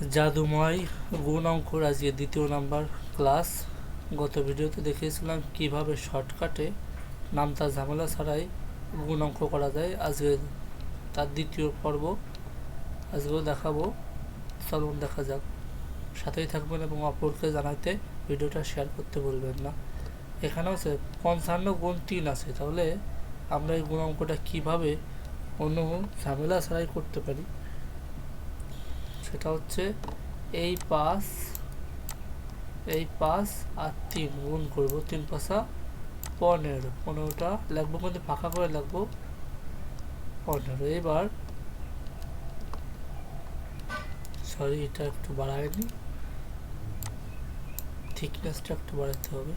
জাদুময় গুণ অঙ্কর আজকে দ্বিতীয় নাম্বার ক্লাস। গত ভিডিওতে দেখিয়েছিলাম কিভাবে শর্টকাটে নামতা ঝামেলা ছাড়াই গুণ অঙ্ক করা যায়। আজকে তার দ্বিতীয় পর্ব, আজকেও দেখাবো। চলুন দেখা যাক, সাথেই থাকবেন এবং অপরকে জানাতে ভিডিওটা শেয়ার করতে ভুলবেন না। এখানে হচ্ছে 55 গুণ 3 আছে, তাহলে আমরা এই গুণ অঙ্কটা কীভাবে কোনো ঝামেলা ছাড়াই করতে পারি সেটা হচ্ছে এই 5 আর 3 গুণ করবো, 3 5 15, 15টা লিখবো কিন্তু ফাঁকা করে লিখবো 15। এবার সরি, এটা একটু বাড়ায়নি, থিকনেসটা একটু বাড়াতে হবে।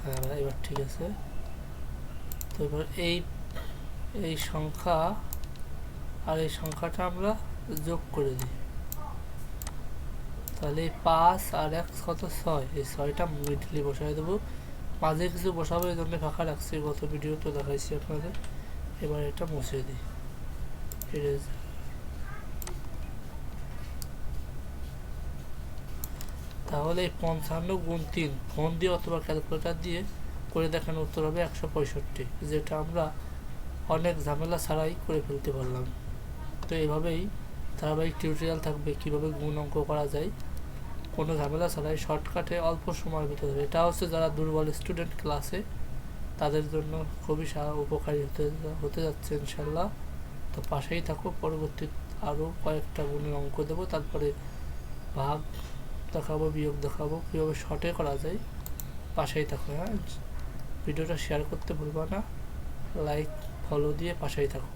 হ্যাঁ, এবার ঠিক আছে। তো এবার এই সংখ্যা আর এই সংখ্যাটা আমরা যোগ করে দিই, তাহলে 5 আর 1 কত 6, এই 6টা মিডলে বসাই দেবো। মাঝে কিছু বসাবো, এই জন্য ফাঁকা রাখছি, গত ভিডিওতে দেখাইছি আপনাদের। এবার এটা মুছে দিই, তাহলে 55 গুণ 3 ফোন দিয়ে অথবা ক্যালকুলেটর দিয়ে করে দেখানো উত্তর হবে 165, যেটা আমরা অনেক ঝামেলা ছাড়াই করে ফেলতে পারলাম। তো এইভাবেই ধারাবাহিক টিউটোরিয়াল থাকবে কিভাবে গুণ অঙ্ক করা যায় কোনো ঝামেলা ছাড়াই শর্টকাটে অল্প সময়ের ভিতরে। এটা হচ্ছে যারা দুর্বল স্টুডেন্ট ক্লাসে, তাদের জন্য খুবই উপকারী হতে যাচ্ছে ইনশাল্লাহ। তো পাশেই থাকো, পরবর্তী আরও কয়েকটা গুণের অঙ্ক দেবো, তারপরে ভাগ দেখাবো, বিয়োগ দেখাবো, কীভাবে শর্টে করা যায়। পাশেই থাকো। হ্যাঁ, ভিডিওটা শেয়ার করতে ভুলবা না, লাইক ফলো দিয়ে পাশেই থাকো।